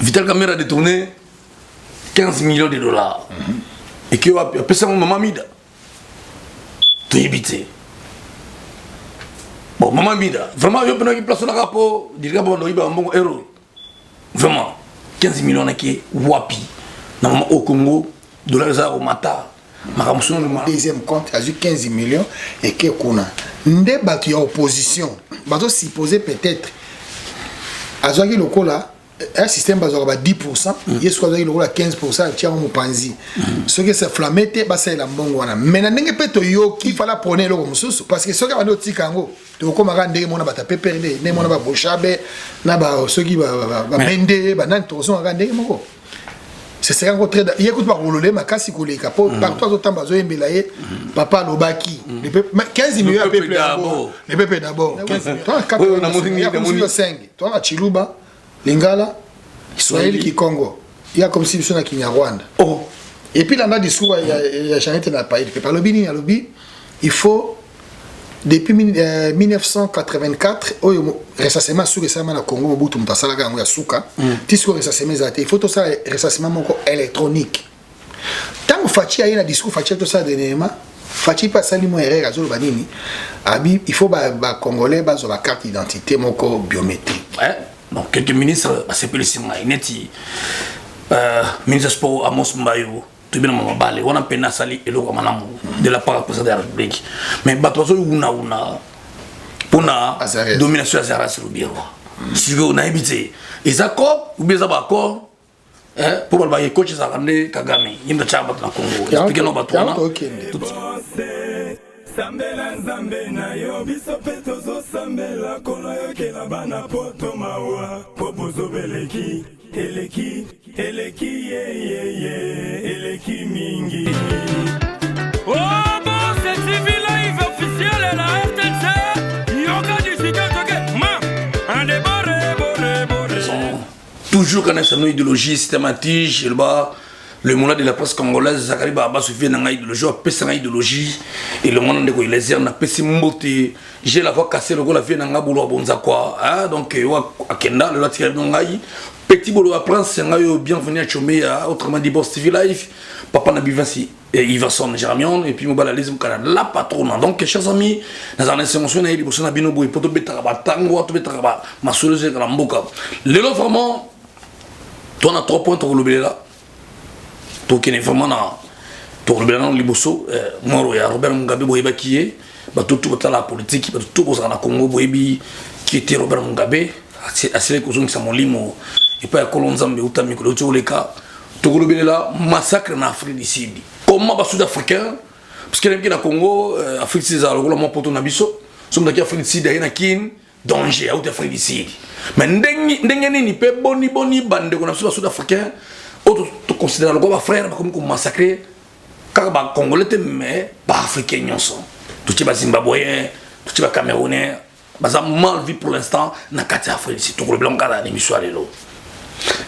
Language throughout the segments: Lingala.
Vital Kamerhe a détourné 15 millions de dollars. Et qui a fait ça, maman Mida. Tout évité. Bon, maman Mida. Vraiment, il y a une place sur le rapport. Il y a un bon héros. Vraiment. 15 millions qui wapi. Au Congo, dollars au Mata. Deuxième compte, il y a eu 15 millions et qui qu'on a. Ndé battu en opposition. Bateau supposé peut-être. À ce là un système basé à 10%, il y a ce qu'on a 15%, il y a un panzi. Ce qui s'est flammé, c'est la bonne. Mais il y a un peu qu'il fallait prendre le comme parce que ce qui a été dit, tu vois, comme on a dit, on a tapé perdu, on a bochabe, on a ce qui va vender, on a dit, c'est ça qu'on traite. Il y a écoute par rouler, ma casse il coule capot. Partout au temps bazo embelaye, papa lobaki. 15 millions à peuple d'abord. Les peuples d'abord. 15 millions. Toi 5. Toi à Chiluba, Lingala, Israël qui Congo. Il y a comme si nous sommes à Kinyarwanda. Oh. Et puis là on a discours il y a jamais été dans le pays. Par le bini à lobby, il faut depuis 1984 récemment sur récemment na Congo Mobutu mutasala ga ya suka tisiko récemment zate il faut tout ça récemment moko électronique tant Fachi a un discours Fachi tout ça dernièrement Fachi pas sali mo erreur azolo banini abi il faut ba congolais bazo ba carte d'identité moko biométrique donc quelques ministres a sepelé sima ineti ministre sport Amos Mbayo on a peine à salir de la part de la République. Mais Batozo una pour la domination de la sur le bureau. Si on a évité les accords, ou bien les accords, pour le coach Zarande Kagame, il y a un chamba dans le Congo. Expliquez nous Batouana. Sambela nzambe na yo biso petozo sambela kono yo kela bana poto mawa popozo beleki eleki eleki mingi. Oh bon c'est TV live officiel et la RTC yoga du Chicago un déboré toujours quand c'est une idéologie systématique le monde de la presse congolaise Zakari Baba Soufie n'a idéologie a pèse une idéologie et le monde de les airs n'a pèse mbote j'ai la voix cassée le gars la vie n'a boulot bonza quoi donc à Kenda le latir ngai petit boulot à prendre c'est ngai bienvenue à Chomé autrement dit Boss TV Live papa na bivansi et Iverson Jeramion et puis mobalalisme Canada la patronne donc chers amis dans un insertion na ili bosona bino boy poto betara batango to betara masoloze la mboka le lot vraiment toi on a 3 points pour le là donc il est vraiment dans le liboso moro ya Robert Mugabe boyeba qui est tout la politique tout pour na Congo boyebi qui était Robert Mugabe assez que son samolimo et pas Kolonzambe utami ko to les cas to le là massacre en Afrique du Sud comment ba sud-africain parce que les Congo Afrique c'est ça le mon poto na biso sommes dans Afrique du Sud na kin danger à Afrique du Sud mais ndenge ni pe boni bande ko na sud-africain autres te considèrent le frère comme massacré car les Congolais mais pas africains sont tout les Zimbabwéens tout les Camerounais ils ont mal vu pour l'instant dans Afrique c'est tout le blanc quand on émission lelo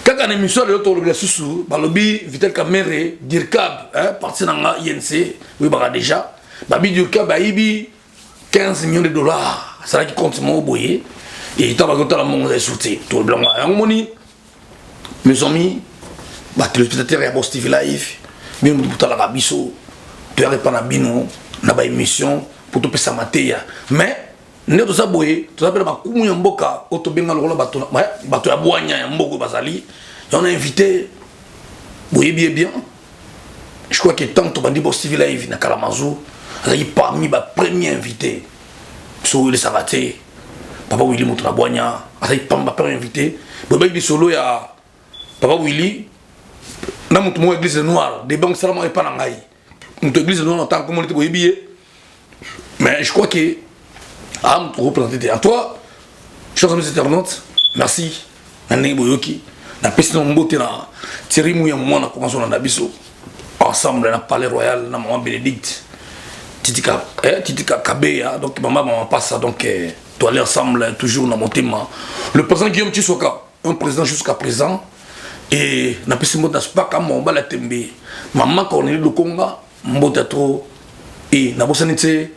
quand on émission lelo tout le sous balobi Vital Kamerhe Dirkab parti dans INC oui bah déjà babi Dirkab ibi 15 millions de dollars c'est là qui compte mon boyer et il t'a pas content la monde soutien tout le blanc en moni mes amis téléspectateurs ya Boss TV Live même pour la biso tu as pas na bino na ba émission pour te pesa mateya mais ne to sa boye to appelle ba kumu ya mboka oto benga lokola bato ya bwanya ya mboko bazali on a invité boye bien je crois que tant to bandi Boss TV Live na Kalamazoo azali parmi ba premier invité so le savate papa Willy Mutra bwanya azali pamba premier invité boye bi solo ya papa Willy na mutu mo église noire des banques seulement et pas nangai mutu église noire en tant que communauté boyebi mais je crois que am trop représenté à toi chers amis internautes merci nani boyoki na pesi no mbote na Thierry Mouya mwana commençons na biso ensemble na palais royal na maman Bénédicte titika Kabeya donc maman passe ça donc toi aller ensemble toujours dans mon thème le président Guillaume Tshisoka un président jusqu'à présent et na pesi mbote na pas comme on va la tembe maman Corneille Lukonga mbote trop et na bosanité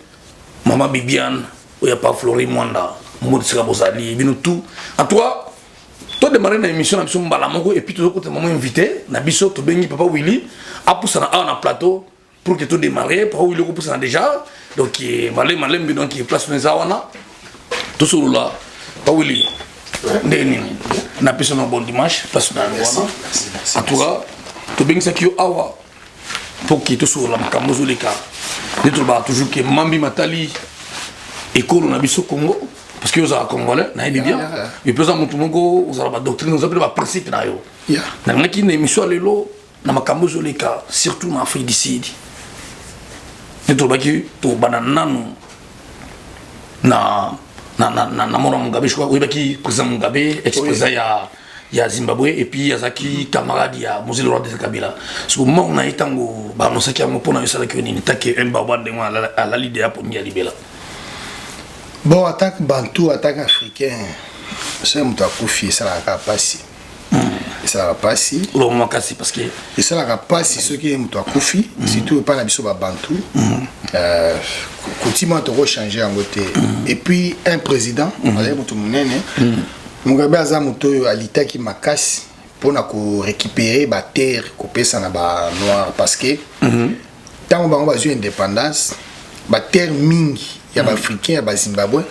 maman Bibiane il y a pas Flori Mwanda mbote sera bozali bino tout à toi to to démarrer une émission na biso mbala moko et puis to ko te maman invité na biso to bengi papa Willy a poussa na plateau pour que to démarrer papa Willy ko poussa déjà donc malem bi donc place na zawana to solo là papa Willy ndeni na biso na bon dimanche place na wana en tout cas to bengi ça ki awa pour que to solo la makambo les cas de to ba toujours que mambi matali école na biso Congo parce que vous êtes congolais, vous avez bien. Et puis vous avez la doctrine, vous avez le principe. Vous avez une émission à l'élo, dans ma camoufle les cas, surtout en Afrique du Sud. Vous avez tout banana na mona Mugabe, je crois, vous avez président Mugabe, ex-président ya Zimbabwe, et puis il y a Zaki camarade ya Moselle Roi de Kabila. Parce que moi on a été en balançant qui a mon pona yosala qui ni take un baba de moi à la l'idée pour ni libéla. Bon, attaque bantou, attaque africain, c'est un peu confié, ça la capacité. Ça la capacité. Le moment cassé parce que. Et ça la capacité, ceux qui aiment toi confié, surtout pas la biso bantou. Continuellement, tu changer en côté. Et puis un président, on a tout le monde. Mugabe aza moto à l'état qui m'a cassé pour récupérer la terre, couper ça na ba noir parce que tant on va jouer indépendance, la terre mingi. Il y a des Africains, il y a des Zimbabwe.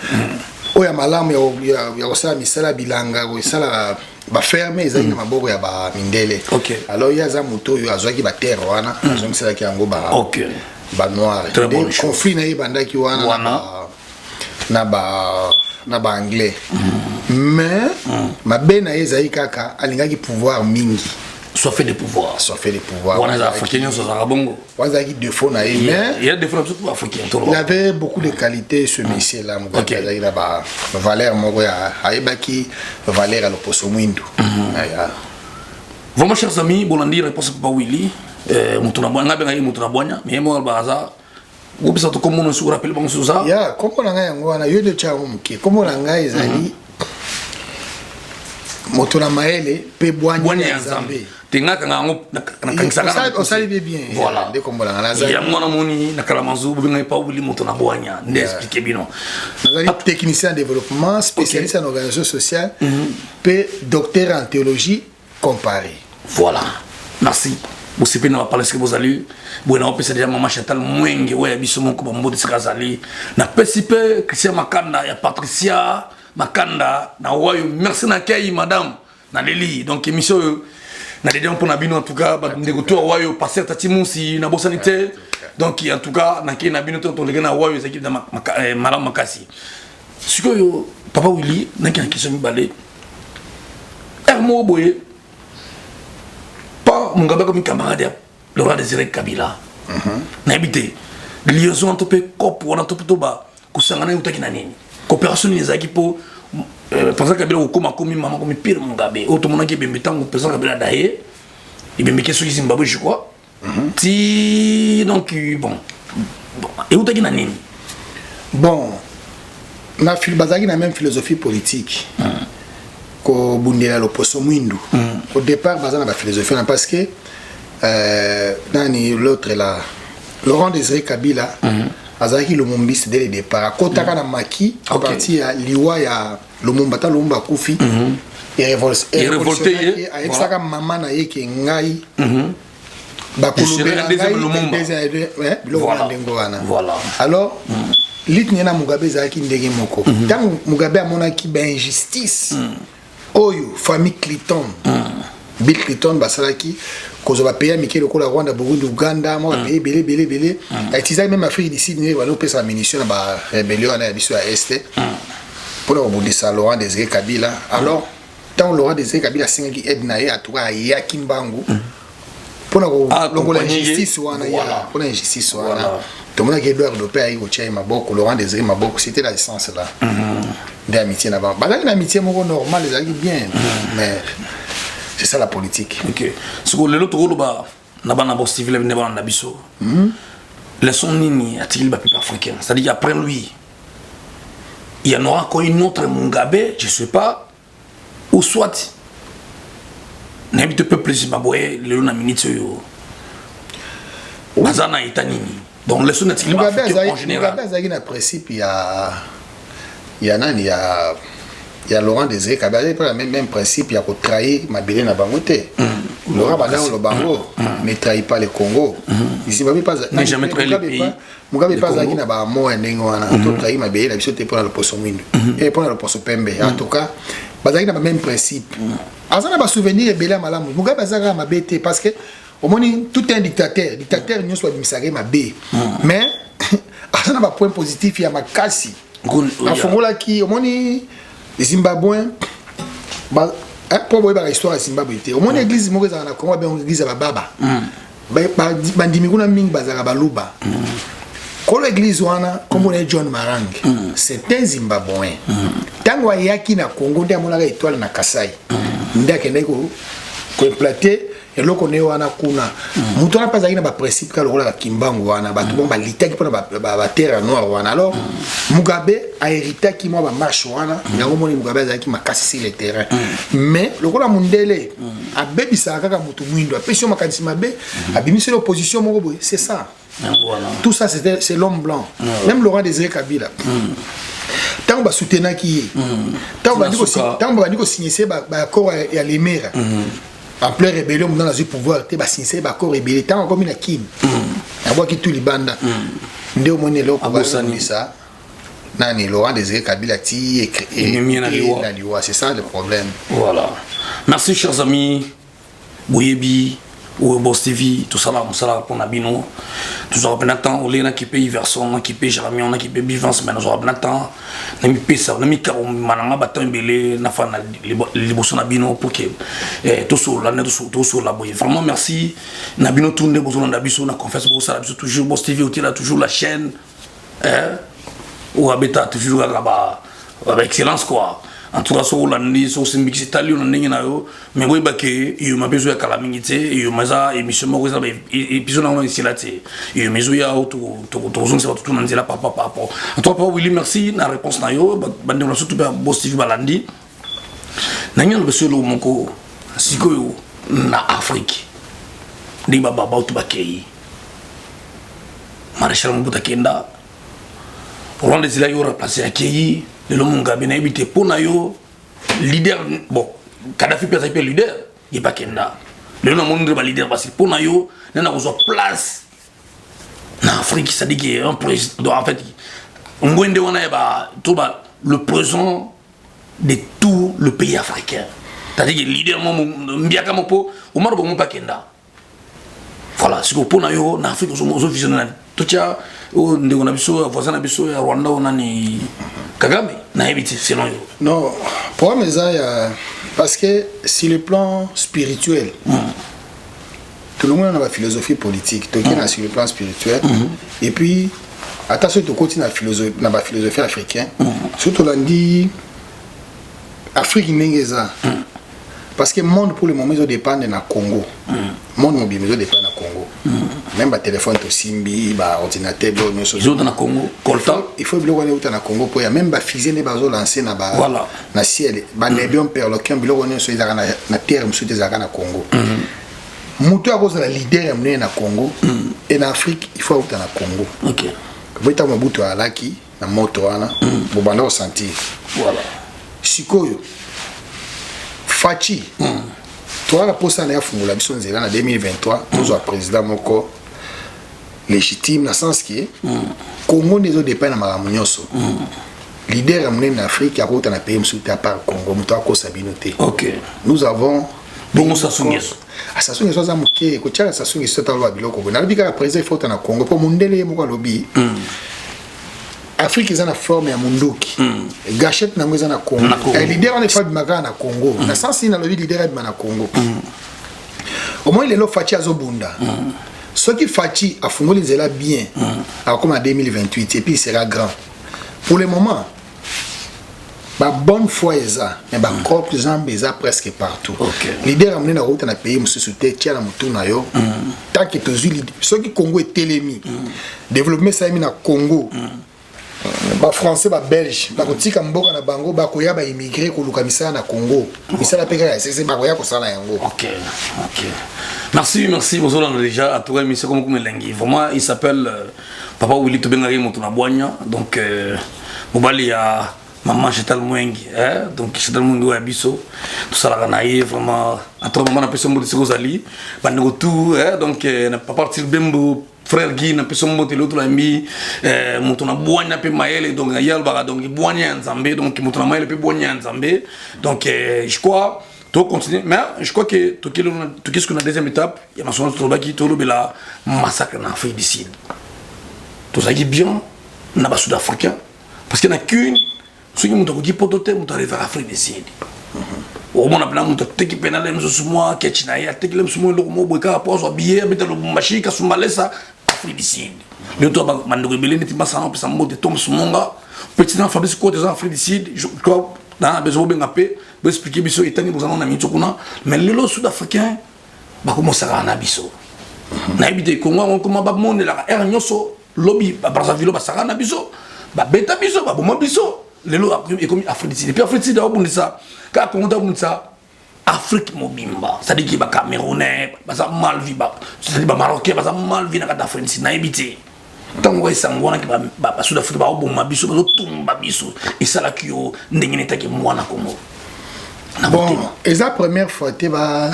Il y a des misala bilanga, il y a des fermes, il y a des mindele. Alors il y a des motos, il y a des terres, il y a des noirs. Les conflits qui na ba anglais. Mais ma bena ezai kaka alingaki pouvoir mingi. Soit fait des pouvoirs. On a africains sur Zarabongo. On a des défauts. Il y a des défauts surtout africains. Il avait beaucoup de qualités ce monsieur-là. Il a Valère Mogoya, Aïbaki, Valère à l'opposé Mwindu. Vraiment, chers amis, Bolandi, réponse pour Willy. Moutonaboya, Moutonaboya, mais moi, Baza. Vous pouvez savoir comment on se rappelle bon sur ça. Ya, comment on a eu de Tchaoumki, comment on a eu Zali. Motona maele pe boanya nzambe tinga kanga on savait bien voilà de comme la lazare ya mwana moni na kalamanzu binga pa wuli motona boanya nde expliquer bino nazali technicien en développement spécialiste en organisation sociale pe docteur en théologie comparée. Voilà, merci. Vous savez, nous parler ce que vous allez. Vous avez déjà maman Chantal Mwenge, ouais, biso mon kombo de Skazali. Na pesipe Christian Makanda, ya Patricia Makanda, na wayo merci na kei madame na Leli. Donc émission na dédié pour na bino en tout cas, ba ndegoto wayo passer tatimusi na bosanité. Donc en tout cas na kei na bino to les na wayo équipe de madame Makasi. Ce que papa Willy na ki question mi balé. Hermo boye pas Mugabe comme camarade le roi Désiré Kabila n'habité liaison entre peu cop on a tout toba kusangana utaki na nini coopération les équipes pour président Kabila au comme maman comme pire Mugabe auto mona ki bembe tango président Kabila daye il bembe ke sur Zimbabwe je crois ti donc bon et utaki na nini bon na bazaki na même philosophie politique ko bundela l'opposition Mwindu. Au départ bazana la philosophie parce que nani l'autre là Laurent Désiré Kabila azaki le mombiste dès le départ kotaka na maki à partir ya liwa ya Lumumba ta Lumumba kufi et révolté avec ça maman na yeke ngai ba kolobela voilà alors litni na Mugabe zaki ndenge moko tant Mugabe amona ki ba injustice oyo famille Clinton Bill Clinton basalaki kozo ba pays américain lokola Rwanda Burundi Uganda mo pays belé utilisé même Afrique du Sud ne ba pesa munition ba rébellion na biso ya est pour le bundisa Laurent Désiré Kabila alors tant Laurent Désiré Kabila singi edna ya tuka ya kimbangu pour la longola injustice wana ya pour la injustice wana tout le monde qui doit le pays au Tchad maboko Laurent Désiré maboko c'était la essence là d'amitié là-bas. Bah une amitié normale les amis bien mais c'est ça la politique. OK. Ce que le autre rôle ba na bana bo civil ne ba na biso. Les son nini a-t-il ba peuple africain. C'est-à-dire après lui il y en aura encore une autre Mugabe, je sais pas ou soit n'habite peuple zimbabwe le na minute yo. Bazana itanini. Donc les son est-il ba en général. Mugabe a un principe il y a nani il y il y a Laurent Désiré Kabila, il a le même principe, il y a pour trahir Mabélé na Bangote. Laurent Badao le Bango ne trahit pas le Congo. Ici, mais jamais trahi le pays. Mugabe pas zaki na ba mo ndenge wana to trahir Mabélé la biso te pour le poso mwindo. Et pour le poso pembe. En tout cas, bazaki na ba même principe. Azana ba souvenir ebele malamu. Mugabe azaka mabete parce que au moins tout un dictateur nous soit bimisage mabé. Mais azana ba point positif ya makasi. La fongola qui au moins les Zimbabwéens ba pour voir l'histoire de Zimbabwe au moins l'église mo na Congo ba église ba baba ba ndimi kuna mingi bazaka baluba ko l'église wana comme on est John Marang c'est un Zimbabwéen tango yaki na Congo ndia monaka étoile na Kasai ndia kende ko implanter et là qu'on est wana kuna mutu na pazaki na ba principe ka lokola kimbangu wana ba tout ba litaki pona ba terre noire wana alors Mugabe a hérité qui moi ba marche wana yango moni Mugabe azaki makasi sur le terrain mais lokola mundele a bebisa kaka mutu mwindo a pesio makanisi mabe a bimisi l'opposition moko boy c'est ça tout ça c'est l'homme blanc même Laurent Désiré Kabila tant ba soutenir qui tant ba diko signer ba accord ya Lemera en pleine rébellion dans le pouvoir te ba signer ba accord rébellé tant comme na Kim a bois qui tout libanda ndeo moni loko ba ça nani Laurent Désiré Kabila ti et c'est ça le problème. Voilà, merci chers amis Boyebi ou Boss TV, tout ça là, on s'en pour Nabino. Tout ça, on a temps, on a qui paye Verson, on a qui paye Jérémy, on a qui paye Bivance, mais on a temps, on a mis ça, on a mis Caron, Mananga, Baton, Belé, Nafan, les bossons Nabino pour que tout ça, l'année tout ça, la boye. Vraiment, merci. Nabino tourne des bossons Nabiso, on a confessé pour ça, toujours Boss TV, on a toujours la chaîne, ou Abeta, toujours avec excellence, quoi. En tout cas, sur l'année, sur ce mix italien, on a un mais oui, il m'a besoin de calamité, il m'a dit, émission, et puis on a ici là, il m'a dit, tout le monde là, papa. En tout cas, Willy, merci, la réponse na yo, on a surtout Boss TV Balandi. N'a-t-il besoin de mon si que na Afrique, ni baba bautu bakei, Maréchal Mobutu Kenda, Laurent Désiré yo remplacé à Kei. Le Mugabe na habité pour nayo leader bon Kadhafi peut être leader il pas kenda le nom monde ba leader parce que pour nayo na ko place na Afrique ça dit que un président en fait ngwende wana ba tout ba le président de tout le pays africain c'est-à-dire que leader mo mbiaka mopo o maro bo pas kenda voilà c'est pour nayo na Afrique zo visionnaire tout ça o ndeko na biso voisin na biso ya Rwanda on ni Kagame na évité sinon non pour moi parce que sur le plan spirituel tout le monde a une philosophie politique tout le sur le plan spirituel et puis attention tout continue la philosophie africaine surtout on dit Afrique n'engeza parce que le monde pour le moment ils dépend de Congo le monde mobile ils dépend de Congo même le téléphone to simbi ba ordinateur ils ont dans Congo il faut bien aller dans Congo pour même ba fusée ne bazo lancer na ba na ciel ba nebion perloquin bilo on so izaka na terre msuti izaka na Congo mutu a cause la leader amené na Congo et en Afrique il faut aller dans Congo OK bota Mobutu alaki na moto wana bo banda o sentir voilà sikoyo Fachi toi la poste na fungula biso nzela na 2023 nous a président moko légitime dans le sens que Congo ne dépend de makambo nyonso leader amené en Afrique a côté na pays msuti à part Congo muto a kosa binoté OK nous avons bon Sassou Nguesso Sassou Nguesso za muke ko tchala Sassou Nguesso ta lo biloko na bika président faut na Congo pour mundele moko lobby Afrique est en forme ya munduki gâchette na ngeza na Congo et leader on est pas bimaka na Congo na sens ina lobby leader na Congo au moins les lo Fachi azobunda ce qui Fachi a fungoli nzela bien comme en 2028 et puis il sera grand pour le moment ba bonne foi eza mais ba corps zambe eza presque partout leader amené na route na pays mususu te tia na mutu na yo tant que tozuli ce qui Congo est télémi développer ça na Congo ba français ba belge ba kotika mboka na bango ba koya ba immigré ko luka misala na Congo misala peka ya c'est ba koya ko sala yango OK merci bonjour on a déjà à toi monsieur comme lengi vraiment il s'appelle Papa Willy Tobengari Motuna Boigna donc mobali ya maman Chetal Mwengi, donc Chetal Mwengi ou Abisso, tout ça là naïf vraiment à trop moment on a pu se modifier aux alliés, bah nous tout, donc n'a pas partir bembo frère Guy n'a pu se modifier l'autre ami, mon boigne n'a pu maïle donc yal baga donc boigne en Zambé donc mon maïle peut boigne en Zambé donc je crois tout continue mais je crois que tout ce qu'on a deuxième étape il y a national tout qui tout le bela massacre en Afrique du Sud tout ça qui bien n'a pas sud-africain parce qu'il n'y a qu'une ceux qui m'ont dit pototé m'ont arrivé à Afrique du Sud. Au moins on a plein de qui pénale même sur moi qui est chinaïa qui est sur moi le mot boika rapport sur billet avec le machine qui sont malesa Afrique du Sud. Le toi mando rebelle n'était pas ça on peut s'en mode tombe sur mon gars petit enfant Fabrice côté des Afrique du Sud je crois dans besoin bien appé pour expliquer biso etani vous en ami tsokuna mais le sud-africain ba commencer à en abiso. Na habité Congo on comment ba monde la er nyoso lobby ba Brazzaville ba sara na biso ba beta biso ba boma biso lelo et comme Afrique du Sud et puis Afrique du Sud on dit ça quand on dit ça Afrique mobimba ça dit que ba Camerounais ba ça mal vi ba ça dit ba Marocain ba ça mal vi na ka Afrique du Sud na habité tant que ça ngona ki ba Sud Afrique ba boma biso ba tumba biso et ça la kio ndenge neta ki mwana Congo. Bon, et la première fois tu va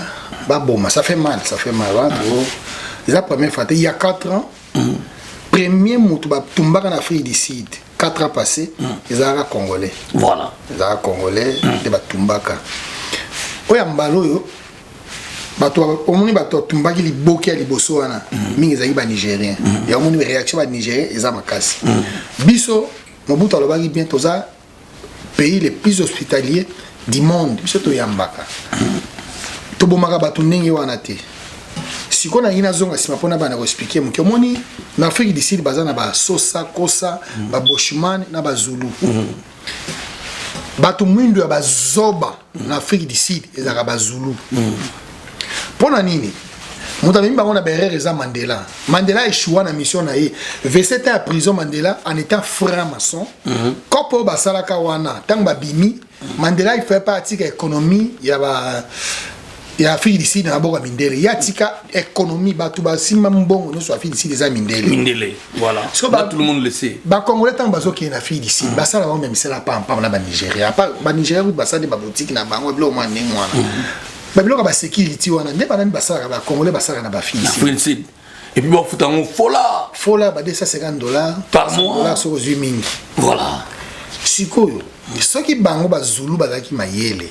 boma ça fait mal hein, la première fois il y a 4 ans premier moto ba tumba en Afrique du Sud 4 ans passés ils étaient congolais voilà ils étaient congolais de ba tumbaka oya mbalo yo bato omoni bato tumbaki liboki ya liboso wana mingi ezali ba nigérien ya omoni réaction ba nigérien eza makasi biso Mobutu alobaki bien toza pays les plus hospitaliers du monde biso toyambaka tobomaka bato ndenge wana te siko na ngina zonga sima pona bana ko expliquer muke omoni na Afrique du Sud bazana ba sosa kosa ba boshman na ba zulu bato mwindu ya bazoba na Afrique du Sud ezaka ba zulu pona nini muta mimi bango na berere eza Mandela échoua na mission na ye V7 à prison Mandela en étant franc-maçon kopo basalaka wana tang ba bimi Mandela il fait partie de l'économie il y a Afrique du Sud na boka mindele ya tika économie ba tuba sima mbongo no so Afrique du Sud des mindele voilà so ba tout le monde le sait ba congolais tant bazo qui na Afrique du Sud ba sala ba même c'est la pa na ba Nigeria ba Nigeria ba sala ba boutique na bango blo mwa ne mwana ba blo ka ba sécurité wana ne ba ba sala ba congolais ba sala na ba Afrique du Sud et puis ba futa ngo fola ba $250 par mois sur 8 mingi voilà sikoyo soki bango ba zulu ba zaki mayele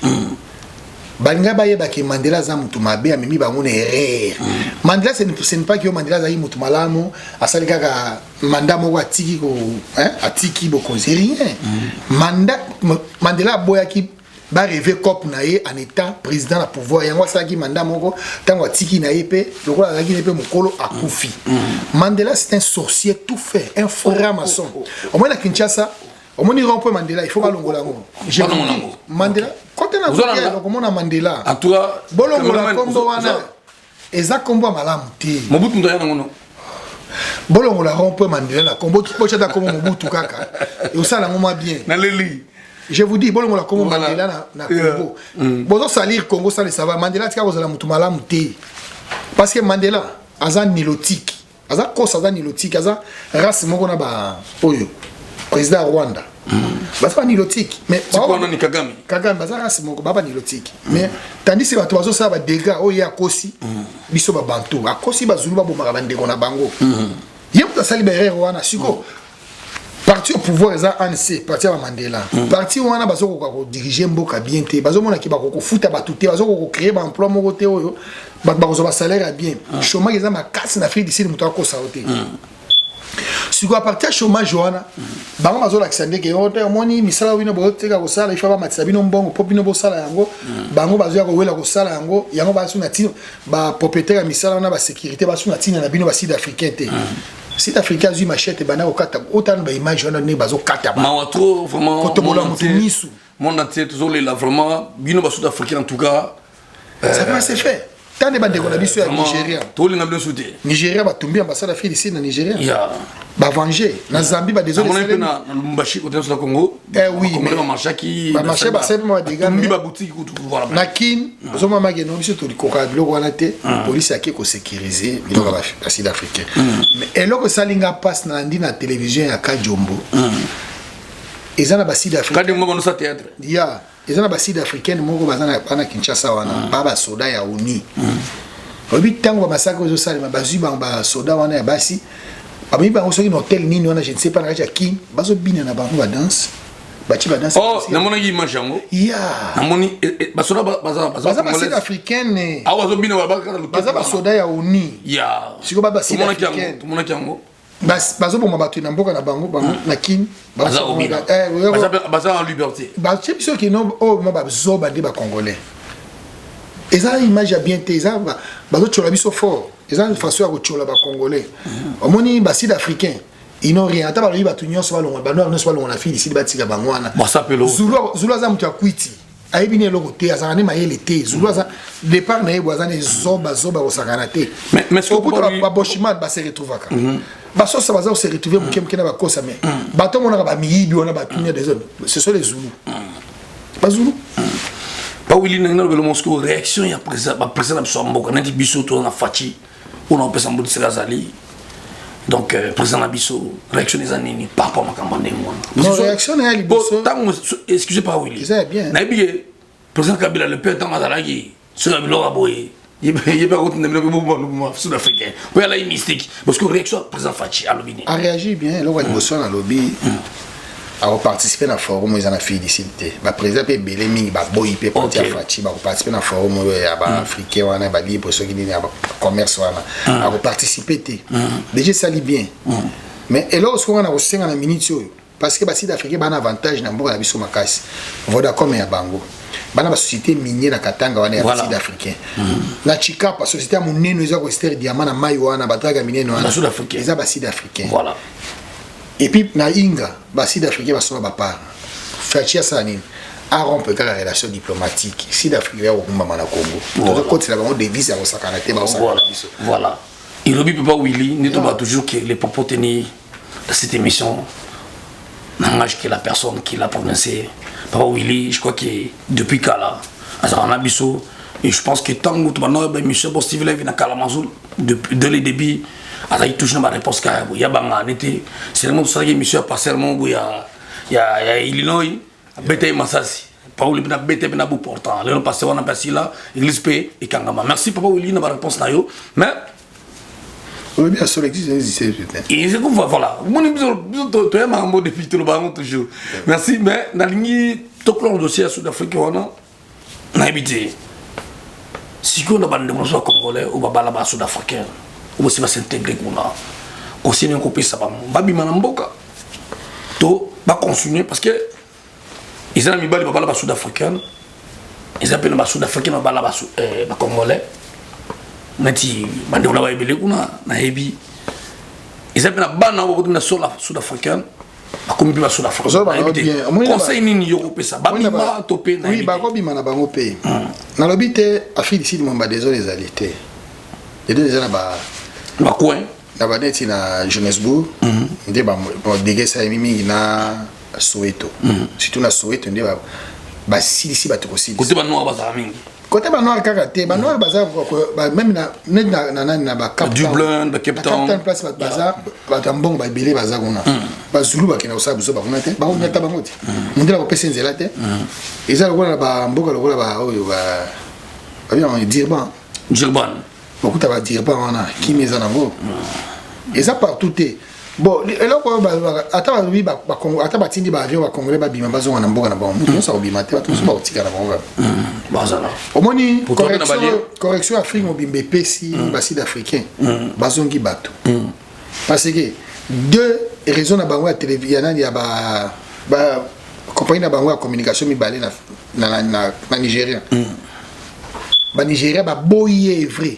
balinga bayeba ke Mandela za mutu mabe amemi bango na erreur Mandela ce n'est pas que Mandela za mutu malamu asali kaka manda moko atiki ko atiki bokonzi rien Mandela boya ki ba rêver cop na ye en étant président la pouvoir yango asaki manda moko tango atiki na ye pe lokola azaki ne pe mokolo akufi Mandela c'est un sorcier tout fait un franc-maçon au moins na Kinshasa au moins rond Mandela il faut balongola ngo Mandela quand on a comment Mandela en tout cas bolongola kombo wana eza kombo malamu te Mobutu ndo yana ngono bolongola rond Mandela na kombo pocha ta kombo Mobutu kaka et osala ngoma bien na leli je vous dis bolongola kombo Mandela na Congo bozo salir Congo ça le savoir Mandela tika kozala mutu malamu te parce que Mandela aza nilotique aza kosa aza nilotique aza race moko na ba oyo président Rwanda basa pas nilotique mais quoi ni Kagame basa race moko baba nilotique mais tandis que bato bazo ça ba dégâts oyo akosi biso ba bantu akosi ba zulu ba bomaka bandeko na bango yemta sali ba Rwanda siko parti au pouvoir eza ANC parti ya Mandela parti wana bazo ko diriger mboka bien te bazo mona ki ba ko futa batu te bazo ko créer ba emploi moko te oyo ba bazo ba salaire bien chômage eza makasi na Afrique du Sud muto akosa ote siko à partir chômage wana bango bazo l'accender ke ote moni misala wino bo teka ko sala ifa ba matisa bino mbongo popino bo sala yango bango bazo ya ko wela ko sala yango bazo na tino ba propriétaire misala na ba sécurité bazo na tino na bino ba sud africain te sud africain azu machette bana ko kata autant ba image wana ne bazo kata ba mawatro vraiment koto bola mutu misu monde entier toujours là vraiment bino ba sud africain en tout cas ça va se faire tant de bande na biso ya Nigeria to linga bien souté Nigeria ba tumbi ambassade d'Afrique ici na Nigeria ya ba venger na Zambie ba désolé c'est na Lubumbashi côté sur Congo oui mais ba marchaki ba marché ba c'est moi des gars mais ba boutique voilà na kin zo mama ke no biso to likoka biloko wana te police yake ko sécuriser biloko ba sud africain mais eloko salinga passe na ndi na télévision ya Kajombo eza na ba sud africain quand moi on ça théâtre ya eza na ba sud africain moko bazana bana Kinshasa wana ba soda ya uni obi tango masaka zo salima bazui ba soda wana ya basi ami ba soki no hotel nini wana je ne sais pas na kin bazo bina na bango ba danse bati ba danse oh na mona image yango ya na moni ba soda baza ba sud africain ah bazo bina ba soda ya uni ya siko ba sud africain tout mona yango bazo bomba batu na mboka na bango na kin baza en liberté ba chepso ki no o ba zo ba de ba congolais eza image ya bien te eza bazo chola biso fort eza une façon ya chola ba congolais omoni ba sud africain ils n'ont rien ata ba lobi batu nyonso ba longa ba no nyonso ba longa na fili ici ba tika bangwana ba sapelo zulu za mutu akwiti ayebi ne eloko te azalaka nde mayele te zulu aza départ na ye bo aza ne zoba kosakana te okuta baboshimane base retrouvaka basosa baza kose retrouve moke moke na bakosa me bato monaka bamiyibi wana batunia des hommes ce sont les zulu bazulu pa wili nangina lobelo mosco réaction ya président na biso ya mboka neti biso to na faci ona opesa mbuti seka azali donc président na biso réaction eza nini par rapport makambo ndenge wana non réaction na ya liboso tango excusez pas Willy ça bien na biye président Kabila le père tango azalaki sur biloko boye yeba ko tindemela ko bo sud-africain po ya la mystique parce que réaction président Faci a lobby a réagi bien loko liboso na lobby a participer na forum ils en a félicité ba président pe belé mingi ba boyi pe parti a Faci ba participer na forum ya ba africain wana ba libre ceux qui ni commerce wana a participer té déjà ça li bien mais et là ce qu'on a au 5 na minute yo parce que ba sud africain ba un avantage na mboka na biso makasi Vodacom ya bango bana ba société minière na Katanga wana ya sud africain na Chikapa société ya moneno eza ko extraire diamant na mai wana batraga mineno wana sud africain eza ba sud africain voilà. Et puis na Inga ba sud africain ba sona ba part Faci sanine a rompre la relation diplomatique sud africain au kumba na Congo donc côté la bango devise ya osakana te ba osakana biso voilà il lobby papa Willy ne tombe toujours que les propos tenus de cette émission n'engage que la personne qui l'a prononcé. Papa Willy, je crois que depuis Kala, à Bisso, et je pense que tant que tu monsieur Bostivile vient à Kalamazou, dès le début, il y a toujours ma réponse car il y a banga n'était c'est le monde ça que monsieur a passé le monde il y a Illinois bête Massasi Papa Willy na bête na bout portant le passé on a passé là église paix et Kangama merci Papa Willy na ma réponse na yo mais oui, bien sûr, existe. Et c'est comme voilà. Mon tu es un mot depuis tout le ballon toujours. Merci, mais dans le tout le dossier sud-africain, on a habité. Si on a pas de démonstration congolais ou pas là-bas sud-africain, ou aussi va s'intégrer qu'on a. On s'est mis en copie ça va. Babi manamboka. To va continuer parce que ils ont mis bali pas là-bas sud-africain. Ils appellent là-bas sud-africain pas là-bas congolais. Nati bandeko na ba ebele kuna na ebi ils appellent bana ko na sud-africain akomi ba sud-africain conseil nini yo kopesa ba bima topé na oui ba ko bima na bango pe na lobité afili sidi momba désolé les alités les deux na ba coin na ba neti na Johannesburg ndé ba dégé ça mingi na Soweto surtout na Soweto ndé ba si ba to aussi côté ba noir ba za mingi côté ba noir kakaté ba noir baza même na ba cap Dublin ba Cape Town place ba baza ba tambong ba belé baza kuna ba zulu ba kena usabu so ba kuna te ba on nyata bango te ndela ko pesa nzela te eza lokola ba mboka lokola ba oyo ba bien Durban bakuta ba Durban wana kimeza nango eza partout te bon eloko ata ba tindi ba avion ba congolais ba bima bazo na mboka na ba mutu ça obima te ba tout ba otika na bango bazala omoni correction Afrique mobimbe pesi ba sud africain bazongi bato parce que deux raisons na bango ya télévision ya ba compagnie na bango ya communication mibale na Nigeria ba Nigeria ba boye vrai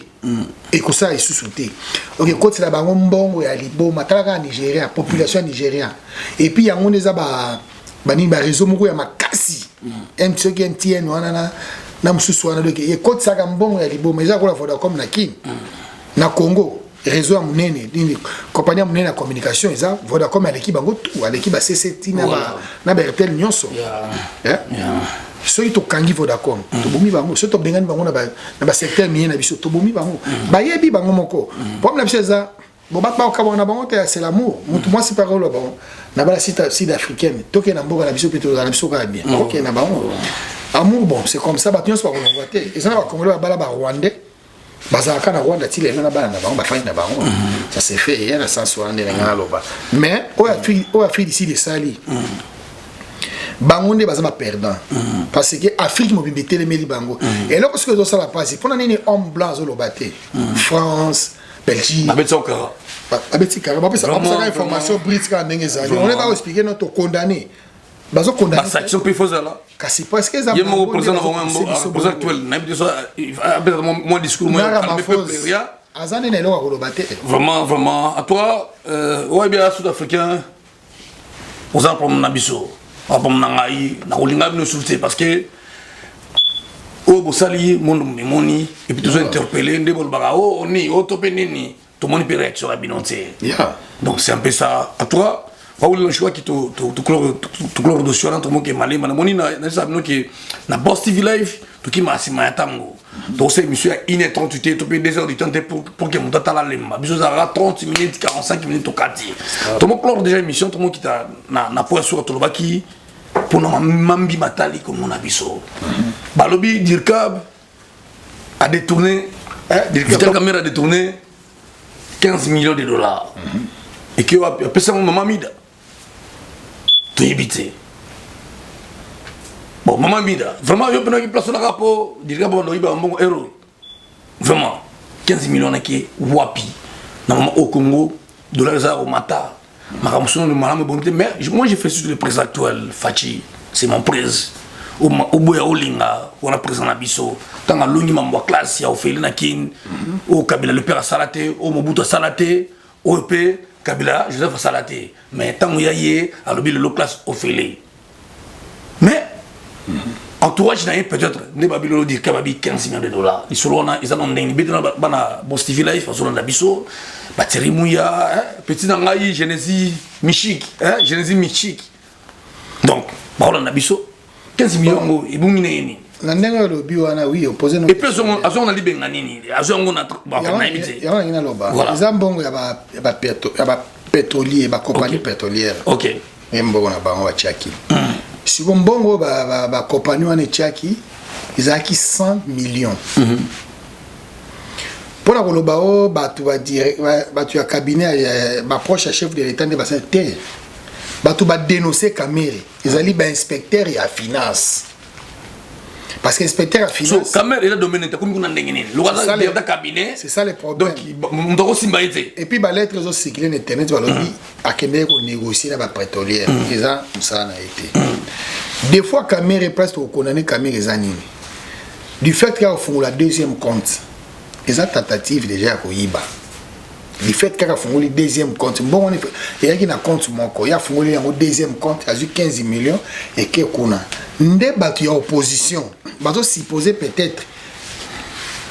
et que ça est sous-souté. OK, côté la bango mbongo ya libo matala Nigeria, population nigérienne. Et puis ya ngoneza ba ni ba réseau moko ya makasi. MTN wana na msusu wana donc et côté ça mbongo ya libo mais ça ko la Vodacom na kin. Na Congo, réseau munene, ni compagnie munene na communication eza Vodacom aleki bango tout, aleki ba CCT na Bertel nyonso. Soki to kangi Vodacom to bomi bango so to bengani bango na ba secteur mien na biso to bomi bango ba yebi bango moko problème c'est ça bon c'est l'amour. Moi c'est pas le bon. La sud africaine, toke na mboka na biso plutôt na biso ka bien. OK na bango. Amour bon, c'est comme ça ba nyonso ba kolongwate. Et ça na ba congolais ba ba rwandais. Bazaka na Rwanda ti lelo na ba na bango ba fani na bango. Ça s'est fait hier na sens rwandais na loba. Mais o Afrique ici les sali. Bango nde baza ba perdant. Parce que Afrique mobimité les meli bango. Et là parce que ça la passe, pour nani homme blanc zo lobate. France, Belgique. Abeti kara ba pesa information brute ka ndenge za. On est pas expliquer notre condamné. Bazo condamné. Ba sanction pe foza là. Kasi parce que ça yemo président président actuel na biso mon discours moi azane na lo ko lobate. Vraiment à toi ouais bien sud-africain aux problème na biso. Problème na ngai na kolinga bino souffler parce que au bosali monde moni et puis toujours interpeller ndebo baka oh oni otope nini. Tout le monde peut réagir à binonté. Donc c'est un peu ça. À toi, le choix qui te clore de sur entre moi qui est malin, mais na ça nous qui na Boss TV Live, tout qui m'a assimilé tango. Donc c'est monsieur à 1h30 tu peux 2 heures du temps pour que mon tata la lemba. Biso ça 30 minutes 45 minutes au quartier. Tout mon clore déjà émission tout le monde qui t'a na point sur tout le baki pour na mambi matali comme on a biso. Balobi Dirkab a détourné Vital Caméra a détourné 15 millions de dollars. Et que après ça, mon maman mida. Tout évité. Bon, maman mida. Vraiment, il y a une place dans le rapport. Il y a un bon euro. Vraiment. 15 millions qui wapi. Au Congo, dollars au Mata. Ma ramousson de madame bonté. Mais moi, j'ai fait sur le président actuel, Fachi. C'est mon président. Au boya olinga on a présent na biso tanga longi mambo classe ya ofeli na kin au Kabila le père Salate au Mobutu Salate au EP Kabila Joseph Salate mais tango ya yé alobi le classe ofeli mais entourage na peut-être ne babilo dire kababi 15 millions de dollars ils sont là ils ont ndenge bitana bana Boss TV Live parce que na biso bateri muya petit na ngai Genesis Michik Genesis Michik donc ba on na biso 15 millions et boumine ni na ndenge lo biwana oui opposé et puis on a libenga nini on a ba na imité ya wana loba ezambongo ya ba pétrolier ba compagnie pétrolière OK mbongo na bango ba chaki si mbongo ba compagnie wana chaki izaki 100 millions pour la koloba o batu ba direct batu ya cabinet ba proche chef de l'état de bassin terre batu ba dénoncer Kamere ezali ba inspecteur ya finance parce que inspecteur ya finance Kamere il a domaine ta comme kuna ndenge nini lokaza de cabinet c'est ça le problème donc ndoko simba été et puis ba lettres zo circuler na internet ba lobi akende ko négocier na ba pétrolière eza musala na été des fois Kamere presque au condamné Kamere zanini du fait qu'il a fondé la deuxième compte eza tentative déjà ko yiba le fait qu'il a fondé le deuxième compte, bon, il y a un compte il a fondé le deuxième compte, il a eu 15 millions et qu'il y a une opposition. Il faut supposer peut-être,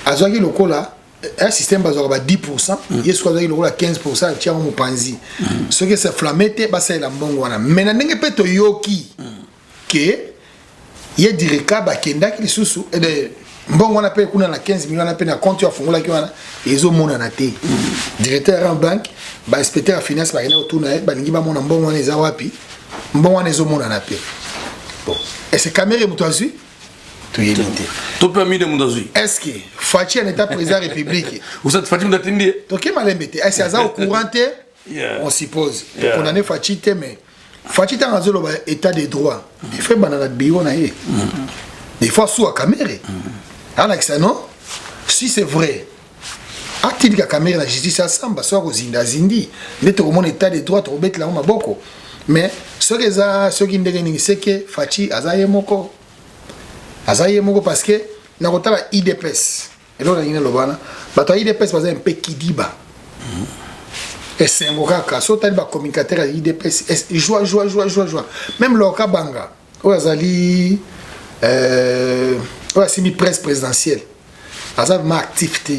un système basé à 10%, il y a 15%, il y a un panzi. Ce qui s'est flammé, c'est la bonne. Mais il y a un peu de yoki que il y a des recabs qui sont bon on appelle kuna na 15 millions on appelle na compte ya fungola ki wana ezo mona na te directeur en banque ba inspecteur finance ba ina otuna ba lingi ba mona mbongo wana eza wapi mbongo wana ezo mona na pe bon et c'est Kamere mutazui tu y est to permis de mutazui est-ce que Fachi en état président république vous êtes Fachi mutatindi to ke malembete est-ce ça au courant on suppose on en est Fachi te mais Fachi ta ngazolo ba état de droit il fait banana de bio na ye il faut sous à Kamere Alex, non? Si c'est vrai, a-t-il que la caméra de la justice à Samba soit aux Indazindi, n'est au monde état de droit, au bête là, on m'a beaucoup. Mais ce qui est c'est que Fachi Azaye Moko parce que n'a pas la IDPS. Et là, on a une lobana. Mais la IDPS, c'est un peu kidiba. Et c'est un cas, so t'as des communicateurs à IDPS, joie. Même le cas Banga, où Azali. Ouais, c'est mi presse présidentielle. Aza ma activité.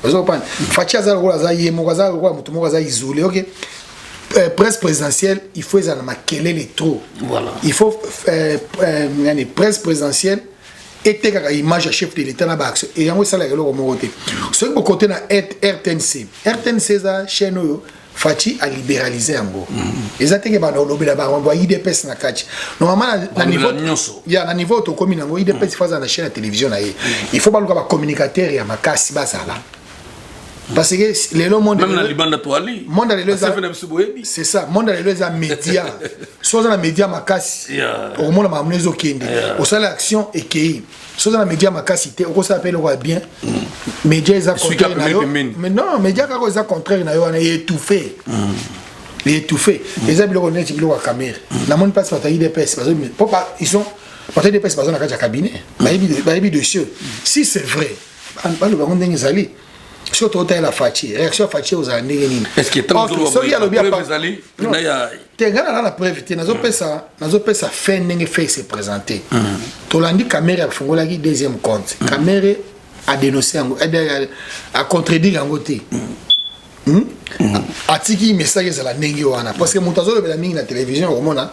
Vous comprenez? Fachi aza rôle aza yemo aza rôle mutumo aza isolé. OK. Presse présidentielle, il faut ça na makele les trop. Voilà. Il faut presse présidentielle était kaka image à chef de l'état na ba action et yango ça la eloko moko te ce que côté na RTNC za chaîne oyo Fati a libéralisé yango ezateke ba no lobela ba on IDPS na kati normalement na niveau ya na niveau to commune yango IDPS faza na chaîne de télévision na ye il faut ba luka ba communicateur ya makasi bazala parce que les monde même dans Liban toali monde c'est ça monde les médias soit dans les médias makasi au monde ma mnezo kende au sala action et qui soit dans les médias makasi te au ça appelle bien médias ils contraire mais non médias quand ils contraire na yo on est étouffé les habits on est biloko caméra na monde passe par IDPS parce que ils sont par IDPS parce qu'on a qu'à cabinet baïbi dessus si c'est vrai ba le baron ndenge zali surtout la fatigue réaction fatigue aux années est-ce que tant que y a le bien pas t'engana la preuve te nazo pesa fin ndenge fait se présenter tolandi caméra fongola ki deuxième compte caméra a dénoncé a contredire yango te atiki message za la ndenge wana parce que mutazo le mingi na télévision au mona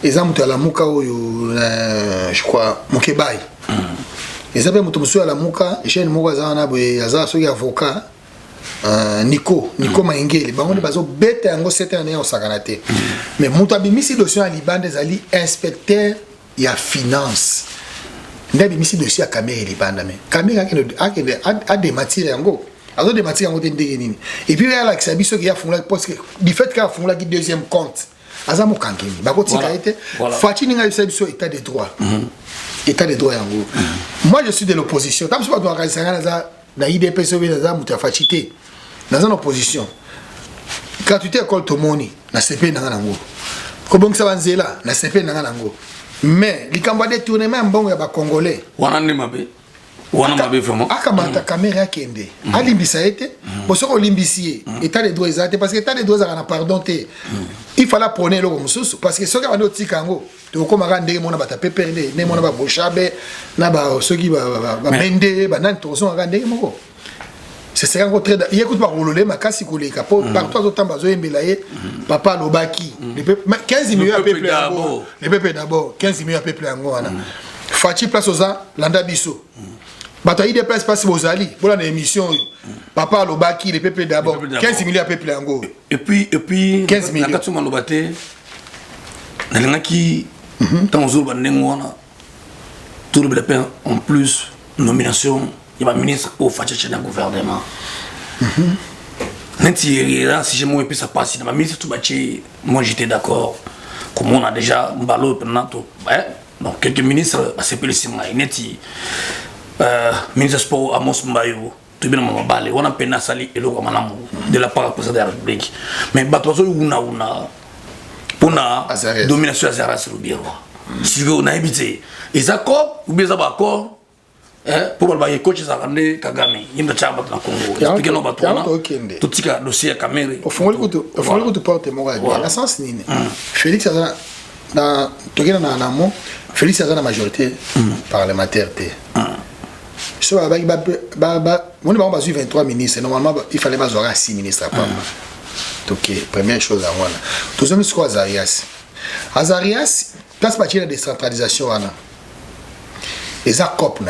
exemple à la muka oyo je crois Mokebai les appels motomosu à la muka chaîne moko azana boye aza soki avocat Nico Maingeli bango bazo bete yango 7 ans au sakanate mais moto abimisi dossier à Liban des ali inspecteur ya finance ndabi misi dossier à caméra Liban mais caméra a dématir yango azo dématir yango ndenge nini et puis là que sabiso qui a fondé parce que du fait qu'il a fondé qui deuxième compte azamo kankeni bako tika été Fati ninga sabiso état de droit état de droit yango moi je suis de l'opposition tam pas doit raisanga na IDPS na muta Fati dans une opposition quand tu t'école to moni na CP na nango ko bongi sa banzela na CP na nango mais likamba de tournement mbongo ya ba congolais wana mabe vraiment akamata caméra kende alimbisa ete bosoko limbisier état de droit ezate parce que état de droit za na pardon te il fallait prôner le mususu parce que soki bando tikango to ko maka ndenge mona bata peperde ne mona ba boshabe na ba soki ba mende ba nan to so maka ndenge moko c'est ça encore très il écoute pas rouler ma casse koleka pour partout autant bazo embela ye papa lobaki 15 millions à peuple d'abord les peuple d'abord 15 millions à peuple en wana Fati place aux landa biso bataille des places passe aux ali voilà une émission papa lobaki les peuple d'abord 15 millions à peuple en go et puis 15 millions na katuma lobate na lenga ki tant zo bandengo wana tout le pain en plus nomination il va ministre au Fati dans gouvernement là si j'ai moi et puis ça passe dans ma ministre tout bâti moi j'étais d'accord comme on a déjà mbalo pendant tout donc quelques ministres à CP le Sima ineti ministre sport Amos Mbayo tout bien mama balé on a pena sali et le malamu de la part président de la République mais batozo una pour domination Azaras le bureau si on a habité et accord ou bien ça va accord pour le coach Zakande Kagame yinda chamba na Congo expliquer no batwana tout tika dossier ya caméra au fond le coup porte mo ga la sens nini Félix Azana dans tokena na namo Félix Azana majorité parlementaire té so ba on va 23 ministres normalement il fallait bazora 6 ministres après OK première chose à moi deuxième c'est quoi Azarias place partie de décentralisation wana les accords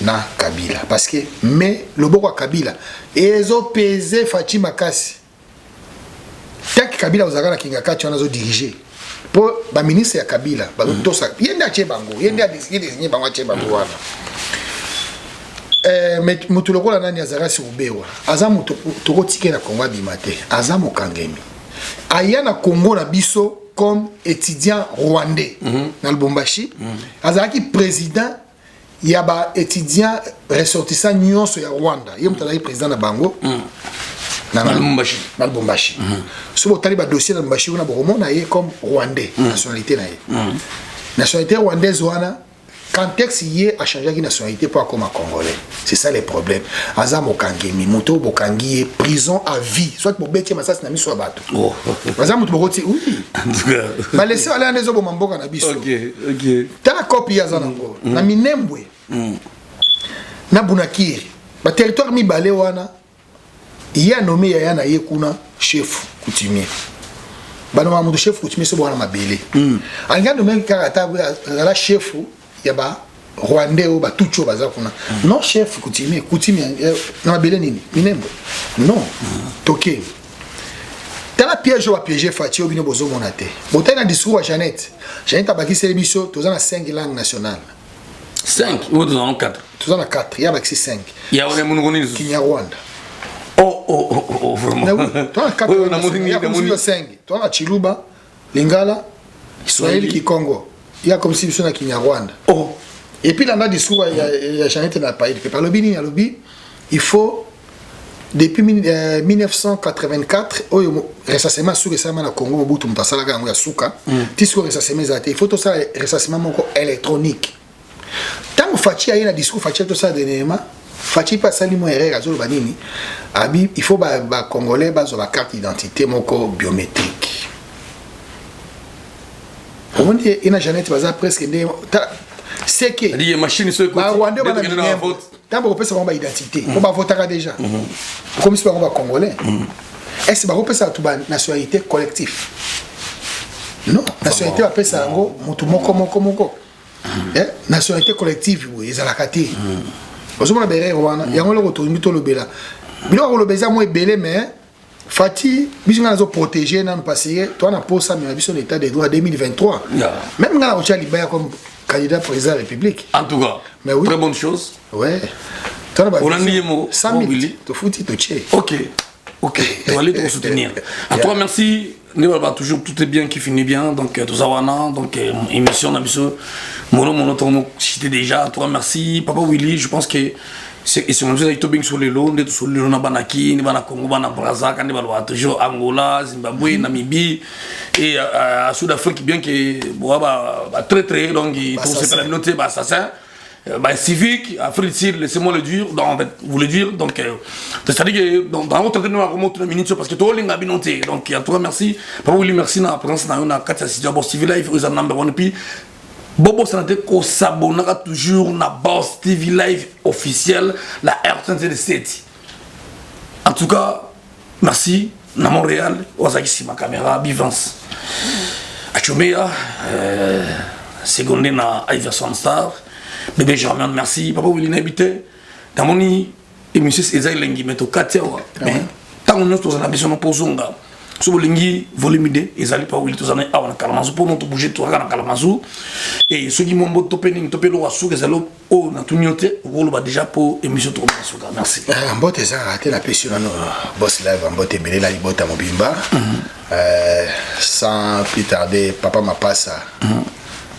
na Kabila parce que mais le boko Kabila ezo peser Fatima Kasi tant que Kabila ozaka kinga kati on a diriger pour ba ministre ya Kabila ba tosa yenda chebango yenda désigner bango chebango wana mais mutu lokola nani azara si ubewa aza mutu tokotike na Kongo bimate aza mokangemi aya na Kongo na biso comme étudiant rwandais na Lubumbashi azaki président ya ba étudiant ressortissant nyonso ya Rwanda ye mutala président na bango na Lubumbashi so botali ba dossier na Lubumbashi na bomona ye comme rwandais nationalité na ye nationalité rwandaise wana contexte yé a changé de nationalité pour comme congolais c'est ça le problème azamo kangemi moto bokangi prison à vie soit pour bêter massas na miso bato azamo bokoti oui ba laisser aller en ezo bomboka na biso OK ta copie azana ngo na minembwe na bunakiri ba territoire mi balé wana ya nommé ya na yekuna chef coutumier ba no amudo chef coutumier so bona mabele anga nommé karata la chef yaba Rwandais ou Batucho Bazakuna. Non, chef, Koutimi, non, Belenini, Minembo. Non, Toké. T'as la piège ou à piéger Fatih au bino bozo monate. Bon, t'as un discours à Jeannette. Jeannette a bâti ses émissions, tu as 5 langues nationales. 5 ou tu en 4? Tu en as 4, il y a 5. Il y a un monde qui est Rwanda. Oh, vraiment. Tu as 4 langues nationales. Il y a 5. Tu as Chiluba, Lingala, Swahili, Kikongo. Il y a comme si tu as Kinyarwanda. Oh. Et puis, dans le discours, il y a Jeannette n'a pas eu. Par le Bini, il faut. Depuis 1984, récemment sur le Congo, Mobutu Mtasala Gango Souka, discours récemment il faut tout ça récemment électronique. Tant que Fatih a eu un discours, Fatih tout ça dernièrement, Fatih pas sali mo erreur azolo banini, abi il faut ba congolais bazo ba carte d'identité moko biométrique. On dit ina Jeannette baza presque c'est que les machines sont Rwandais ba na vote. Tant que vous avez une identité, vous votez déjà. Comme si vous êtes congolais. Est-ce que vous avez une nationalité collective? Non, nationalité va faire ça en moko. Nationalité collective, ils ont la carte. Vous avez un Rwanda, il y a un retour, il y a un bela. Il y a un bela, moi, belé, mais Fatih, si vous avez protégé dans le passé, toi, on a posé ça, mais on a vu l'état des droits en 2023. Même quand on a libéré comme candidat président de la République. En tout cas, oui. Très bonne chose. Ouais. On a mis mot. Ok. Tu vas aller te soutenir. À toi, merci. Toujours tout est bien qui finit bien. Donc, tout ça, donc, émission, on a vu Mono, cité déjà. À toi, merci. Papa Willy, je pense que c'est comme ça, il sur les lots, sur les lots, Banaki, Nibana Congo, Bana Braza, Kanibaloa, toujours Angola, Zimbabwe, Namibie, et à Sud-Afrique, bien que, très, donc, il trouve ses communautés, assassin. Civique, Afrique, laissez-moi le dire, en fait, vous le dire, donc, c'est-à-dire que dans votre traité, nous avons remonté une minute parce que tout le monde a bien noté, donc, à toi, merci, Papa Willy, merci, na présence, na a 4 assistants, bon, civil life, vous en number one, et puis, Bobo Sanate, qu'on s'abonnera toujours na Boss TV Live officiel, la R37. En tout cas, merci, na Montréal, Ozaki, ma caméra, Bivance. À Chomea, secondé na Iverson Star. Bébé Germain, merci. Papa Willy n'habité. Dans mon nid, et monsieur Ezaï Lengi, mais au Katewa. Tant que nous sommes en ambition, nous posons. Sur le Lengi, volume D, Ezali Papa Willy, tous en a un Kalamazou, pour nous bouger, tout à Kalamazou. Et ceux qui m'ont topé, topé le Rassou, les allo, oh, n'a tout noté, on va déjà pour émission trop bien. Merci. En botte, ça a raté la passion, boss live, en botte, belé, la botte à Mobimba. Sans plus tarder, papa m'a passé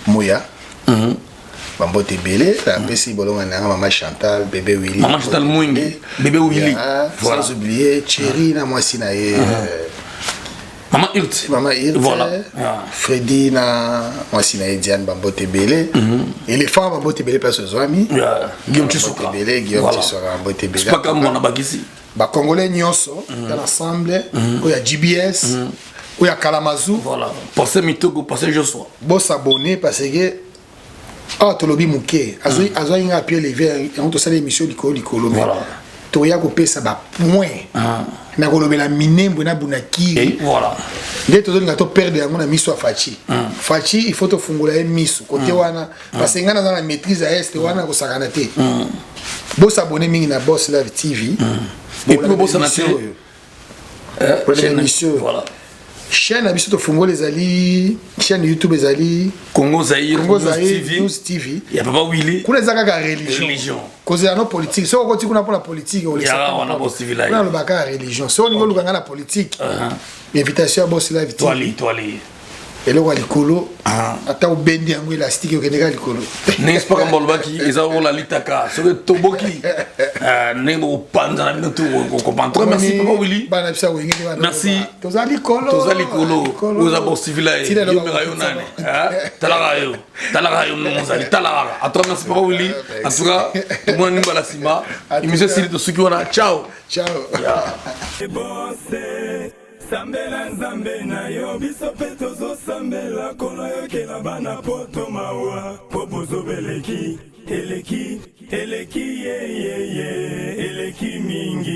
Mouya. Bambote Belé, la PC Bolonga, Maman Chantal, bébé Willy. Maman Chantal Mouingue, bébé Willy. Voilà. Sans oublier Thierry, na moi Sinaé. Maman Hirt. Maman Hirt. Voilà. Freddy, na moi Sinaé Diane, Bambote Belé. Et les femmes Bambote Belé, parce que Zoami. Guillaume Tissouka. Guillaume Tissouka, Bambote Belé. C'est pas comme on a bagissé. Bah, Congolais Nyonso, dans l'ensemble, où il y a GBS, où il y a Kalamazoo. Voilà. Passez Mitogo, passez Joshua. Bon s'abonner parce que. Ah, Tolobi Mouké, Azoy n'a appuyé les verres, on te sait l'émission du Colo. Voilà. Toya Kopé, ça va point. Na Kolobé la mine, Bona Bounaki. Et voilà. Dès que tu as perdu, on a mis sur Fachi. Fachi, il faut te fungoler mis. Côté Wana, parce que dans la maîtrise à Est, Wana, vous s'arrêtez. Bon s'abonner, Ming na Boss Live TV. Et puis, bon s'abonner. Pour l'émission. Voilà. Chaîne abiso to fungo les ali, chaîne YouTube les ali, Congo Zaïre, News TV. Il y a Papa Willy. Kuna zaka religion. Cause ya no politique. So ko tikuna pour la politique o les. Ya on a Boss TV live. Kuna lo baka religion. So ni ngolu la politique. Invitation à Boss Live TV. Toi. Et le Walikolo, ata au bendi yango élastique au Sénégal Likolo. N'est-ce pas comme Bolbaki, ils ont la litaka, sur le Toboki. N'est-ce pas dans la minute où on comprend. Merci Papa Willy. Merci. Toza Likolo. Vous avez Boss TV live. Talarayo, Monzali, Talara. À toi, merci Papa Willy. En tout cas, tout le monde n'est pas la cima. Et monsieur Sili de Sukiwana. Ciao. Sambela nzambe na yo biso pe tozo sambela kono yo ke na bana poto mawa popozo beleki eleki ye eleki mingi